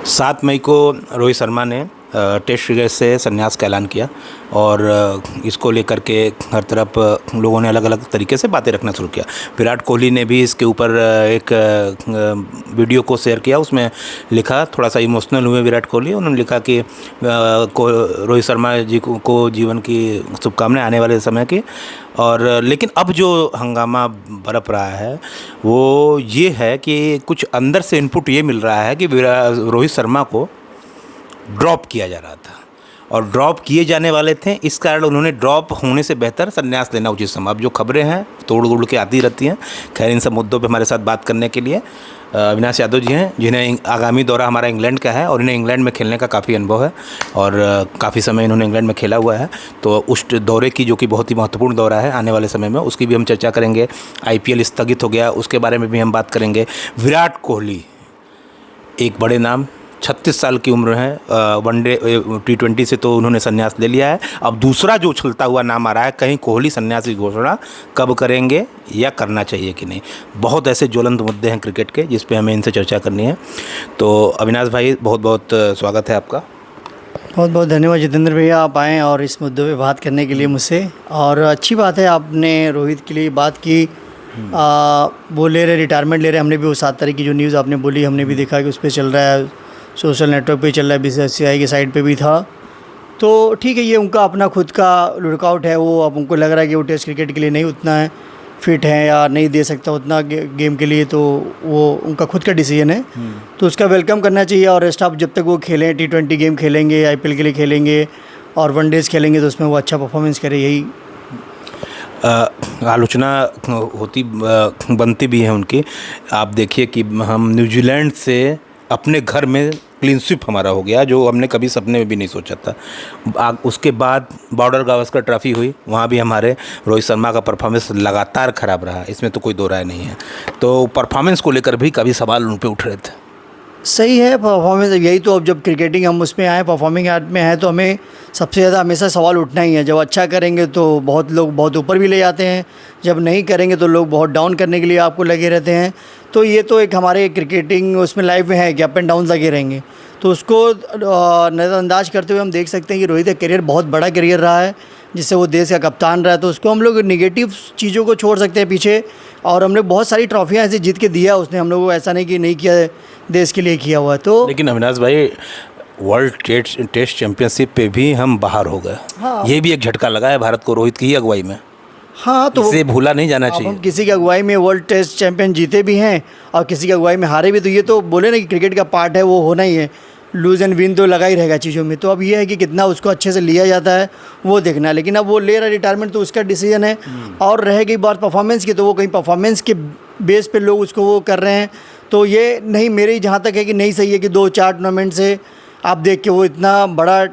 7 मई को रोहित शर्मा ने test cricket से संन्यास का ऐलान किया और इसको लेकर के हर तरफ लोगों ने अलग अलग तरीके से बातें रखना शुरू किया। विराट कोहली ने भी इसके ऊपर एक वीडियो को शेयर किया, उसमें लिखा, थोड़ा सा इमोशनल हुए विराट कोहली। उन्होंने लिखा कि रोहित शर्मा जी को जीवन की शुभकामनाएं आने वाले समय की। और लेकिन अब जो हंगामा बरप रहा है वो ये है कि कुछ अंदर से इनपुट ये मिल रहा है कि रोहित शर्मा को ड्रॉप किया जा रहा था और ड्रॉप किए जाने वाले थे, इस कारण उन्होंने ड्रॉप होने से बेहतर संन्यास लेना उचित समझा। अब जो खबरें हैं तोड़ उड़ के आती रहती हैं। खैर, इन सब मुद्दों पे हमारे साथ बात करने के लिए अविनाश यादव जी हैं, जिन्हें आगामी दौरा हमारा इंग्लैंड का है और इन्हें इंग्लैंड में खेलने का काफ़ी अनुभव है और काफ़ी समय इन्होंने इंग्लैंड में खेला हुआ है। तो उस दौरे की, जो कि बहुत ही महत्वपूर्ण दौरा है आने वाले समय में, उसकी भी हम चर्चा करेंगे। IPL स्थगित हो गया, उसके बारे में भी हम बात करेंगे। विराट कोहली एक बड़े नाम, 36 साल की उम्र है, वनडे T20 से तो उन्होंने संन्यास ले लिया है। अब दूसरा जो उछलता हुआ नाम आ रहा है, कहीं कोहली संन्यास की घोषणा कब करेंगे या करना चाहिए कि नहीं। बहुत ऐसे ज्वलंत मुद्दे हैं क्रिकेट के जिस पे हमें इनसे चर्चा करनी है। तो अविनाश भाई, बहुत बहुत स्वागत है आपका। बहुत बहुत धन्यवाद जितेंद्र भैया, आप आएँ और इस मुद्दे पे बात करने के लिए मुझसे। और अच्छी बात है, आपने रोहित के लिए बात की। वो ले रहे, रिटायरमेंट ले रहे। हमने भी वो 7 तारीख की जो न्यूज़ आपने बोली, हमने भी देखा कि उस पर चल रहा है, सोशल नेटवर्क पे चल रहा है, BCCI की साइट पे भी था। तो ठीक है, ये उनका अपना खुद का लुकआउट है। वो अब उनको लग रहा है कि वो टेस्ट क्रिकेट के लिए नहीं उतना है फिट है या नहीं दे सकता उतना गेम के लिए, तो वो उनका खुद का डिसीजन है। तो उसका वेलकम करना चाहिए। और रेस्ट ऑफ जब तक वो खेलें, T20 गेम खेलेंगे, IPL के लिए खेलेंगे और वनडेज़ खेलेंगे, तो उसमें वो अच्छा परफॉर्मेंस करे, यही आलोचना होती बनती भी है उनकी। आप देखिए कि हम न्यूजीलैंड से अपने घर में क्लीन स्वीप हमारा हो गया, जो हमने कभी सपने में भी नहीं सोचा था। उसके बाद बॉर्डर गावस्कर ट्रॉफी हुई, वहाँ भी हमारे रोहित शर्मा का परफॉर्मेंस लगातार ख़राब रहा, इसमें तो कोई दो राय नहीं है। तो परफॉर्मेंस को लेकर भी कभी सवाल उन पर उठ रहे थे। सही है परफॉर्मेंस, यही तो। अब जब क्रिकेटिंग हम उसमें आए, परफॉर्मिंग आर्ट में है, तो हमें सबसे ज़्यादा हमेशा सवाल उठना ही है। जब अच्छा करेंगे तो बहुत लोग बहुत ऊपर भी ले जाते हैं, जब नहीं करेंगे तो लोग बहुत डाउन करने के लिए आपको लगे रहते हैं। तो ये तो एक हमारे क्रिकेटिंग उसमें लाइफ में है कि अप एंड डाउन लगे रहेंगे। तो उसको नज़रअंदाज करते हुए हम देख सकते हैं कि रोहित का करियर बहुत बड़ा करियर रहा है, जिससे वो देश का कप्तान रहा है। तो उसको हम लोग निगेटिव चीज़ों को छोड़ सकते हैं पीछे। और हमने बहुत सारी ट्रॉफियाँ ऐसे जीत के दिया उसने, हम लोगों को ऐसा नहीं कि नहीं किया है, देश के लिए किया हुआ है। तो लेकिन अविनाश भाई, वर्ल्ड टेस्ट चैंपियनशिप पे भी हम बाहर हो गए। हाँ, ये भी एक झटका लगा है भारत को रोहित की ही अगुवाई में। हाँ, तो इसे भूला नहीं जाना चाहिए। हम किसी की अगुवाई में वर्ल्ड टेस्ट चैंपियन जीते भी हैं और किसी की अगुवाई में हारे भी। तो ये तो बोले ना कि क्रिकेट का पार्ट है, वो होना ही है। लूज़ एंड विन तो लगा ही रहेगा चीज़ों में। तो अब ये है कि कितना उसको अच्छे से लिया जाता है वो देखना है। लेकिन अब वो ले रहा है रिटायरमेंट, तो उसका डिसीजन है। और रह गई बात परफॉर्मेंस की, तो वो कहीं परफॉर्मेंस के बेस पे लोग उसको वो कर रहे हैं। तो ये नहीं, मेरी जहाँ तक है कि नहीं सही है कि 2-4 टूर्नामेंट से आप देख के वो इतना बड़ा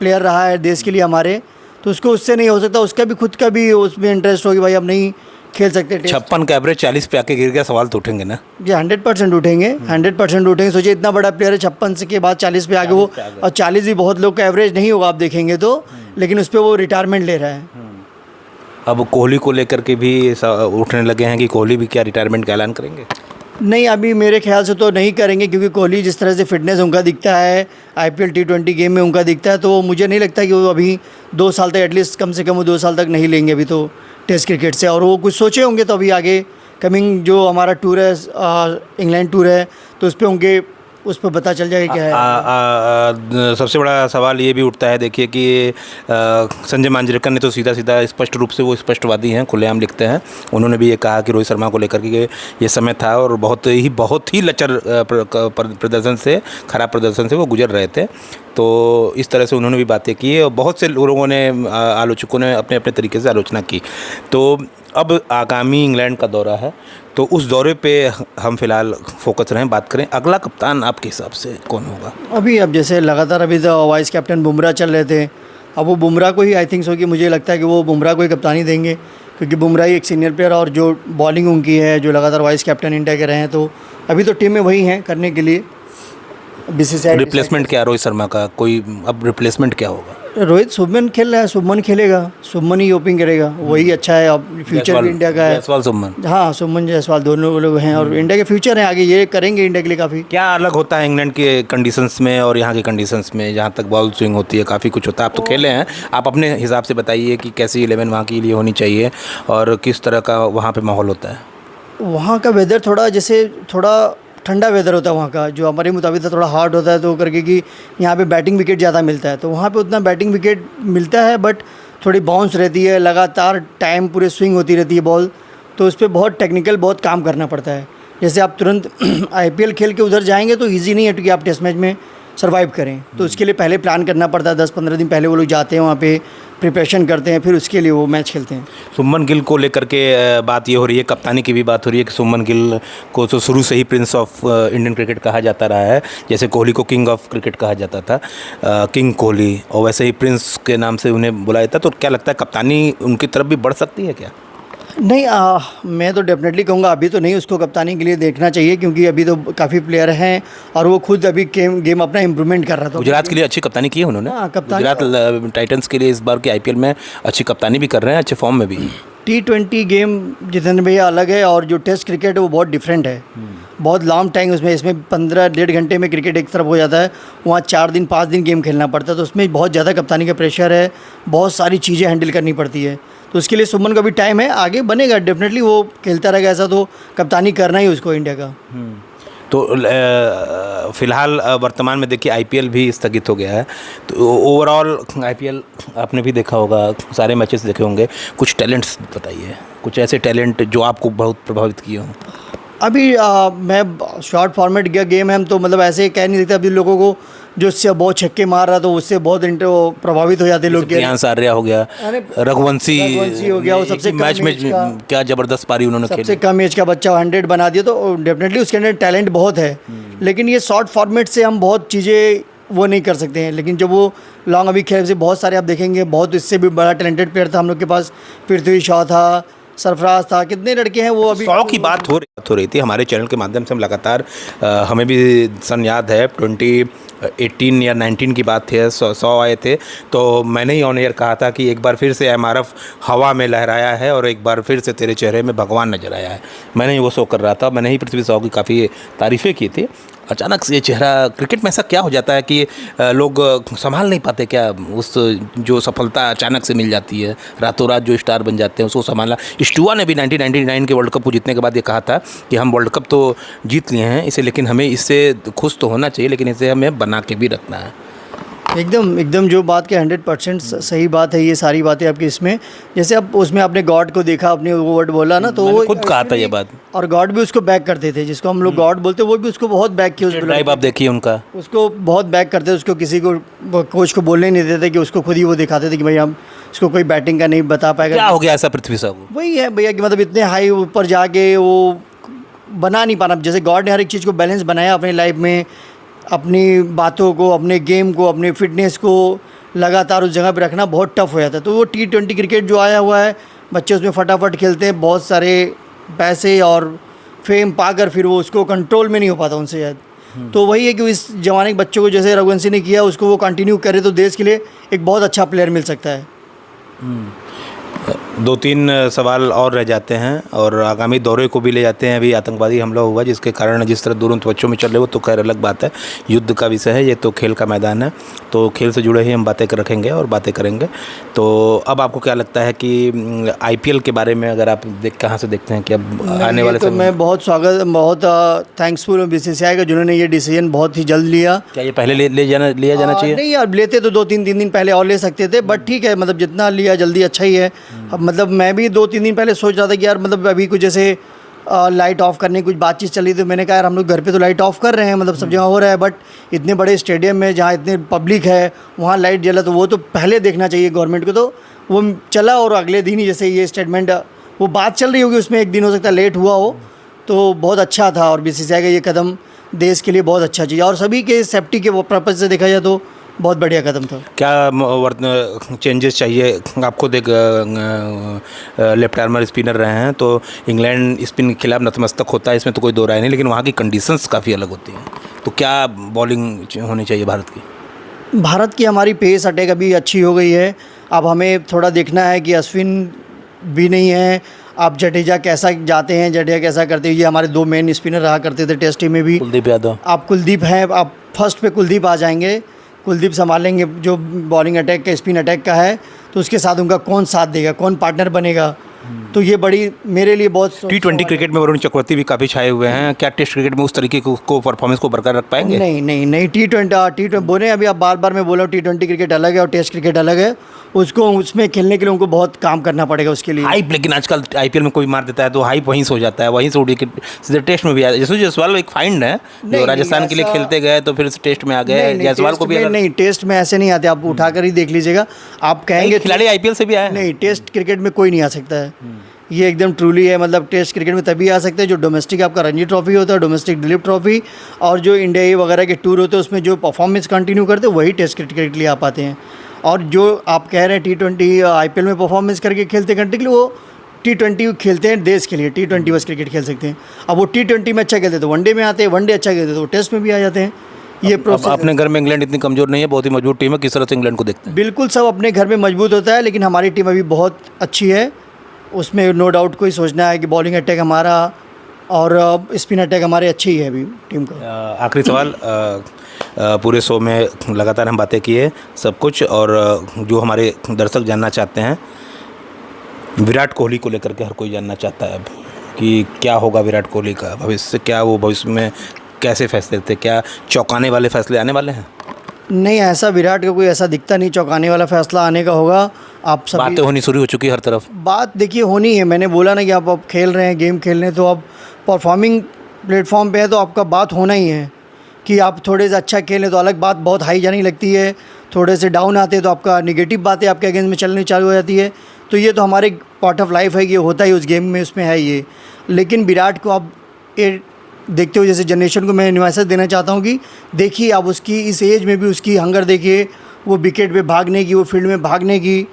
प्लेयर रहा है देश के लिए हमारे, तो उसको उससे नहीं हो सकता। उसका भी खुद का भी उसमें इंटरेस्ट होगी, भाई अब नहीं खेल सकते। 56 का एवरेज 40 पे आके गिर गया, सवाल तो उठेंगे ना। ये 100% उठेंगे, 100% उठेंगे। सोचिए इतना बड़ा प्लेयर है, 56 से के बाद 40 पे आगे वो, और 40 भी बहुत लोग का एवरेज नहीं होगा आप देखेंगे तो। लेकिन उस पर वो रिटायरमेंट ले रहा है। अब कोहली को लेकर के भी उठने लगे हैं कि कोहली भी क्या रिटायरमेंट का ऐलान करेंगे। नहीं, अभी मेरे ख्याल से तो नहीं करेंगे, क्योंकि कोहली जिस तरह से फिटनेस उनका दिखता है, IPL T20 गेम में उनका दिखता है, तो मुझे नहीं लगता कि वो अभी 2 साल तक, एटलीस्ट कम से कम वो 2 साल तक नहीं लेंगे अभी तो टेस्ट क्रिकेट से। और वो कुछ सोचे होंगे तो अभी आगे कमिंग जो हमारा टूर है, इंग्लैंड टूर है, तो उस पर पता चल जाएगा क्या है। सबसे बड़ा सवाल ये भी उठता है, देखिए कि संजय मांजरेकर ने तो सीधा सीधा स्पष्ट रूप से, वो स्पष्टवादी हैं, खुलेआम लिखते हैं। उन्होंने भी ये कहा कि रोहित शर्मा को लेकर के ये समय था और बहुत ही लचर प्रदर्शन से, खराब प्रदर्शन से वो गुजर रहे थे। तो इस तरह से उन्होंने भी बातें की और बहुत से लोगों ने, आलोचकों ने अपने अपने तरीके से आलोचना की। तो अब आगामी इंग्लैंड का दौरा है, तो उस दौरे पे हम फिलहाल फोकस रहें, बात करें। अगला कप्तान आपके हिसाब से कौन होगा? अब जैसे लगातार अभी तो वाइस कैप्टन बुमराह चल रहे थे, अब वो बुमराह को ही आई थिंक सो कि मुझे लगता है कि वो बुमराह को ही कप्तानी देंगे, क्योंकि बुमराह ही एक सीनियर प्लेयर और जो बॉलिंग उनकी है, जो लगातार वाइस कैप्टन इंडिया के रहे हैं, तो अभी तो टीम में वही हैं करने के लिए। BCCI रिप्लेसमेंट क्या रोहित शर्मा का, कोई अब रिप्लेसमेंट क्या होगा? रोहित शुभमन खेल रहा है, शुभमन खेलेगा, शुभमन ही ओपनिंग करेगा, वही अच्छा है। अब फ्यूचर भी इंडिया का है। जायसवाल शुभमन, हाँ, शुभमन जायसवाल दोनों लोग हैं और इंडिया के फ्यूचर हैं, आगे ये करेंगे इंडिया के लिए काफ़ी। क्या अलग होता है इंग्लैंड के कंडीशंस में और यहाँ के कंडीशंस में? जहाँ तक बॉल स्विंग होती है काफ़ी कुछ होता है। आप तो खेले हैं, आप अपने हिसाब से बताइए कि कैसी 11 वहाँ के लिए होनी चाहिए और किस तरह का वहाँ पे माहौल होता है। वहाँ का वेदर थोड़ा जैसे थोड़ा ठंडा वेदर होता है वहाँ का, जो हमारे मुताबिक तो थोड़ा हार्ड होता है, तो करके कि यहाँ पे बैटिंग विकेट ज़्यादा मिलता है, तो वहाँ पे उतना बैटिंग विकेट मिलता है, बट थोड़ी बाउंस रहती है, लगातार टाइम पूरे स्विंग होती रहती है बॉल, तो उस पर बहुत टेक्निकल बहुत काम करना पड़ता है। जैसे आप तुरंत IPL खेल के उधर जाएंगे तो ईजी नहीं है कि आप टेस्ट मैच में सर्वाइव करें, तो उसके लिए पहले प्लान करना पड़ता है। 10-15 दिन पहले वो लोग जाते हैं वहाँ पे, प्रिपरेशन करते हैं, फिर उसके लिए वो मैच खेलते हैं। शुभमन गिल को लेकर के बात ये हो रही है, कप्तानी की भी बात हो रही है कि शुभमन गिल को तो शुरू से ही प्रिंस ऑफ इंडियन क्रिकेट कहा जाता रहा है, जैसे कोहली को किंग ऑफ क्रिकेट कहा जाता था, किंग कोहली, और वैसे ही प्रिंस के नाम से उन्हें बुलाया जाता। तो क्या लगता है कप्तानी उनकी तरफ भी बढ़ सकती है क्या? नहीं, मैं तो डेफिनेटली कहूँगा अभी तो नहीं, उसको कप्तानी के लिए देखना चाहिए, क्योंकि अभी तो काफ़ी प्लेयर हैं और वो खुद अभी गेम अपना इम्प्रूवमेंट कर रहा था। गुजरात के लिए अच्छी कप्तानी की है उन्होंने। हाँ, कप्तानी गुजरात टाइटंस के लिए इस बार के IPL में अच्छी कप्तानी भी कर रहे हैं, अच्छे फॉर्म में भी। T20 गेम जितेंद्र भैया अलग है और जो टेस्ट क्रिकेट है वो बहुत डिफरेंट है, बहुत लॉन्ग टाइम उसमें, इसमें 15-1.5 घंटे में क्रिकेट एक तरफ हो जाता है, वहाँ 4 दिन 5 दिन गेम खेलना पड़ता है, तो उसमें बहुत ज़्यादा कप्तानी का प्रेशर है, बहुत सारी चीज़ें हैंडल करनी पड़ती है, तो उसके लिए शुभमन का भी टाइम है, आगे बनेगा डेफिनेटली, वो खेलता रहेगा ऐसा, तो कप्तानी करना ही उसको इंडिया का। तो फिलहाल वर्तमान में देखिए IPL भी स्थगित हो गया है, तो ओवरऑल IPL आपने भी देखा होगा, सारे मैचेस देखे होंगे, कुछ टैलेंट्स बताइए, कुछ ऐसे टैलेंट जो आपको बहुत प्रभावित किए हों। अभी मैं शॉर्ट फॉर्मेट का गेम है, हम तो मतलब ऐसे कह नहीं सकते अभी लोगों को, जो उससे बहुत छक्के मार रहा, तो उससे बहुत प्रभावित हो जाते लोग। प्रियांश आर्या हो गया, रघुवंशी हो गया, वो सबसे कम मैच में क्या ज़बरदस्त पारी उन्होंने खेली, सबसे कम एज का बच्चा 100 बना दिया, तो डेफिनेटली उसके अंदर टैलेंट बहुत है, लेकिन ये शॉर्ट फॉर्मेट से हम बहुत चीज़ें वो नहीं कर सकते हैं, लेकिन जब वो लॉन्ग अभी खेल से बहुत सारे आप देखेंगे, बहुत इससे भी बड़ा टैलेंटेड प्लेयर था हम लोग के पास, पृथ्वी शॉ था, सरफराज था, कितने लड़के हैं वो अभी। 100 की बात हो रही थी हमारे चैनल के माध्यम से, हम लगातार हमें भी सन याद है 2018 या 19 की बात थी, 100 आए थे, तो मैंने ही ऑन एयर कहा था कि एक बार फिर से MRF हवा में लहराया है और एक बार फिर से तेरे चेहरे में भगवान नजर आया है। मैंने ही वो शो कर रहा था, मैंने ही पृथ्वी शॉ की काफ़ी तारीफ़ें की थी। अचानक से ये चेहरा, क्रिकेट में ऐसा क्या हो जाता है कि लोग संभाल नहीं पाते क्या, उस जो सफलता अचानक से मिल जाती है, रातों रात जो स्टार बन जाते हैं उसको संभालना। स्टुआ ने भी 1999 के वर्ल्ड कप को जीतने के बाद ये कहा था कि हम वर्ल्ड कप तो जीत लिए हैं इसे, लेकिन हमें इससे खुश तो होना चाहिए, लेकिन इसे हमें बना के भी रखना है। एकदम जो बात के 100% सही बात है, ये सारी बातें आपकी इसमें, जैसे अब उसमें आपने गॉड को देखा, आपने वो वर्ड बोला ना, तो वो खुद कहा था ये बात, और गॉड भी उसको बैक करते थे, जिसको हम लोग गॉड बोलते, वो भी उसको बहुत बैक किया, ड्राइव आप देखिए उनका, उसको बहुत बैक करते थे, उसको किसी को कोच को बोलने नहीं देते कि उसको खुद ही वो दिखाते थे कि भाई हम इसको कोई बैटिंग का नहीं बता पाएगा। क्या हो गया ऐसा पृथ्वी शॉ को? वही है भैया कि मतलब इतने हाई ऊपर जाके वो बना नहीं पाना, जैसे गॉड ने हर एक चीज़ को बैलेंस बनाया अपनी लाइफ में, अपनी बातों को, अपने गेम को, अपने फिटनेस को लगातार उस जगह पे रखना बहुत टफ हो जाता है। तो वो T20 क्रिकेट जो आया हुआ है, बच्चे उसमें फटाफट खेलते हैं, बहुत सारे पैसे और फेम पाकर फिर वो उसको कंट्रोल में नहीं हो पाता उनसे शायद। तो वही है कि इस जमाने के बच्चों को जैसे रघुवंशी ने किया, उसको वो कंटिन्यू करे तो देश के लिए एक बहुत अच्छा प्लेयर मिल सकता है। 2-3 सवाल और रह जाते हैं और आगामी दौरे को भी ले जाते हैं। अभी आतंकवादी हमला हुआ जिसके कारण जिस तरह तुरंत बच्चों में चल रहे, वो तो खैर अलग बात है, युद्ध का विषय है, ये तो खेल का मैदान है, तो खेल से जुड़े ही हम बातें रखेंगे और बातें करेंगे। तो अब आपको क्या लगता है कि IPL के बारे में अगर आप कहाँ से देखते हैं कि अब आने वाले तो मैं बहुत थैंक्सफुल BCCI का, जिन्होंने ये डिसीजन बहुत ही जल्द लिया। क्या ये पहले लिया जाना चाहिए? नहीं यार, लेते तो 2-3 दिन पहले और ले सकते थे, बट ठीक है, मतलब जितना लिया जल्दी अच्छा ही है। अब मतलब मैं भी 2-3 दिन पहले सोच रहा था कि यार मतलब अभी कुछ जैसे लाइट ऑफ करने की कुछ बातचीत चली, तो मैंने कहा यार हम लोग घर पे तो लाइट ऑफ कर रहे हैं, मतलब सब जगह हो रहा है, बट इतने बड़े स्टेडियम में जहाँ इतने पब्लिक है वहाँ लाइट जला, तो वो तो पहले देखना चाहिए गवर्नमेंट को। तो वो चला और अगले दिन ही जैसे ये स्टेटमेंट, वो बात चल रही होगी, उसमें एक दिन हो सकता है लेट हुआ हो, तो बहुत अच्छा था। और BCCI का ये कदम देश के लिए बहुत अच्छा चाहिए और सभी के सेफ्टी के पर्पज़ से देखा जाए तो बहुत बढ़िया कदम था। क्या चेंजेस चाहिए? आप खुद एक लेफ्ट आर्मर स्पिनर रहे हैं, तो इंग्लैंड स्पिन के खिलाफ नतमस्तक होता है, इसमें तो कोई दो राय नहीं, लेकिन वहाँ की कंडीशंस काफ़ी अलग होती हैं, तो क्या बॉलिंग होनी चाहिए भारत की? भारत की हमारी पेस अटैक अभी अच्छी हो गई है। अब हमें थोड़ा देखना है कि अश्विन भी नहीं है, अब जडेजा कैसा जाते हैं, जडेजा कैसा करते हैं। ये हमारे 2 मेन स्पिनर रहा करते थे टेस्ट टीम में भी। कुलदीप यादव, आप कुलदीप हैं, आप फर्स्ट पे कुलदीप आ जाएंगे, कुलदीप संभालेंगे जो बॉलिंग अटैक का, स्पिन अटैक का है। तो उसके साथ उनका कौन साथ देगा, कौन पार्टनर बनेगा, तो ये बड़ी मेरे लिए बहुत T20 क्रिकेट में वरुण चक्रवर्ती भी काफ़ी छाए हुए हैं। क्या टेस्ट क्रिकेट में उस तरीके को परफॉर्मेंस को बरकरार रख पाएंगे? नहीं T20 बोले अभी, आप बार मैं बोल रहा हूँ T20 क्रिकेट अलग है और टेस्ट क्रिकेट अलग है। उसको उसमें खेलने के लिए उनको बहुत काम करना पड़ेगा उसके लिए। हाइप, लेकिन आजकल आईपीएल में कोई मार देता है तो हाइप वहीं से हो जाता है, वहीं से उड़ के सीधे टेस्ट में भी आया। जैसे जायसवाल एक फाइंड है जो राजस्थान के लिए खेलते गए तो फिर टेस्ट में आ गए। जायसवाल को भी नहीं, टेस्ट में ऐसे नहीं आते, आप उठा कर ही देख लीजिएगा। आप कहेंगे खिलाड़ी आईपीएल से भी आए? नहीं, टेस्ट क्रिकेट में कोई नहीं आ सकता है, ये एकदम ट्रूली है। मतलब टेस्ट क्रिकेट में तभी आ सकते हैं जो डोमेस्टिक आपका रणजी ट्रॉफी होता है, डोमेस्टिक दिलीप ट्रॉफी, और जो इंडिया ए वगैरह के टूर होते हैं उसमें जो परफॉर्मेंस कंटिन्यू करते हैं वही टेस्ट क्रिकेट के लिए आ पाते हैं। और जो आप कह रहे हैं T20 आईपीएल में परफॉर्मेंस करके खेलते कंट्री के लिए, वो T20 खेलते हैं देश के लिए, T20 बस क्रिकेट खेल सकते हैं। अब वो T20 में अच्छा खेलते तो वनडे में आते हैं, वनडे अच्छा खेलते तो टेस्ट में भी आ जाते हैं। ये प्रोसेस अपने घर में इंग्लैंड इतनी कमज़ोर नहीं है, बहुत ही मजबूत टीम है। किस तरह से इंग्लैंड को देखते हैं? बिल्कुल, सब अपने घर में मजबूत होता है, लेकिन हमारी टीम अभी बहुत अच्छी है, उसमें नो डाउट कोई सोचना है कि बॉलिंग अटैक हमारा और स्पिन अटैक हमारे अच्छी ही है अभी टीम का। आखिरी सवाल, पूरे शो में लगातार हम बातें किए सब कुछ, और जो हमारे दर्शक जानना चाहते हैं विराट कोहली को लेकर के, हर कोई जानना चाहता है अब कि क्या होगा विराट कोहली का भविष्य, क्या वो भविष्य में कैसे फैसले लेते, क्या चौंकाने वाले फैसले आने वाले हैं? नहीं, ऐसा विराट का कोई ऐसा दिखता नहीं चौंकाने वाला फैसला आने का होगा। आप सब बातें होनी शुरू हो चुकी है हर तरफ। बात देखिए होनी है, मैंने बोला ना कि आप खेल रहे हैं, गेम खेल रहे हैं, तो आप परफॉर्मिंग प्लेटफॉर्म पे है तो आपका बात होना ही है कि आप थोड़े से अच्छा खेलें तो अलग बात बहुत हाई जाने लगती है, थोड़े से डाउन आते हैं तो आपका नेगेटिव बातें आपके अगेंस्ट में चलनी चालू हो जाती है। तो ये तो हमारे पार्ट ऑफ लाइफ है, ये होता ही उस गेम में, उसमें है ये। लेकिन विराट को आप देखते हो, जैसे जनरेशन को मैं मैसेज देना चाहता हूँ कि देखिए आप उसकी इस एज में भी उसकी हंगर देखिए, वो विकेट पे भागने की, वो फील्ड में भागने की,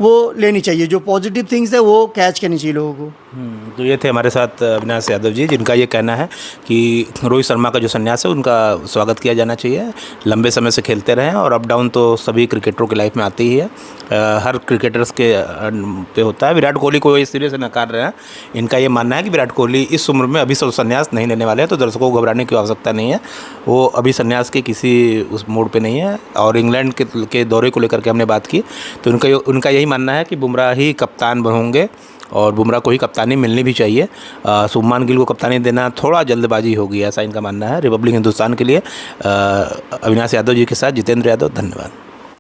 वो लेनी चाहिए। जो पॉजिटिव थिंग्स है वो कैच करनी चाहिए लोगों को। तो ये थे हमारे साथ अविनाश यादव जी, जिनका ये कहना है कि रोहित शर्मा का जो संन्यास है उनका स्वागत किया जाना चाहिए। लंबे समय से खेलते रहे हैं और अप डाउन तो सभी क्रिकेटरों की लाइफ में आती ही है, हर क्रिकेटर्स के पे होता है। विराट कोहली को इस सिरे से नकार रहे हैं। इनका ये मानना है कि विराट कोहली इस उम्र में अभी सब संन्यास नहीं लेने वाले हैं, तो दर्शकों को घबराने की आवश्यकता नहीं है। वो अभी संन्यास के किसी उस मोड पे नहीं है। और इंग्लैंड के दौरे को लेकर के हमने बात की तो उनका यही मानना है कि बुमराह ही कप्तान होंगे और बुमराह को ही कप्तानी मिलनी भी चाहिए। शुभमान गिल को कप्तानी देना थोड़ा जल्दबाजी होगी, ऐसा इनका मानना है। रिपब्लिक हिंदुस्तान के लिए अविनाश यादव जी के साथ जितेंद्र यादव, धन्यवाद।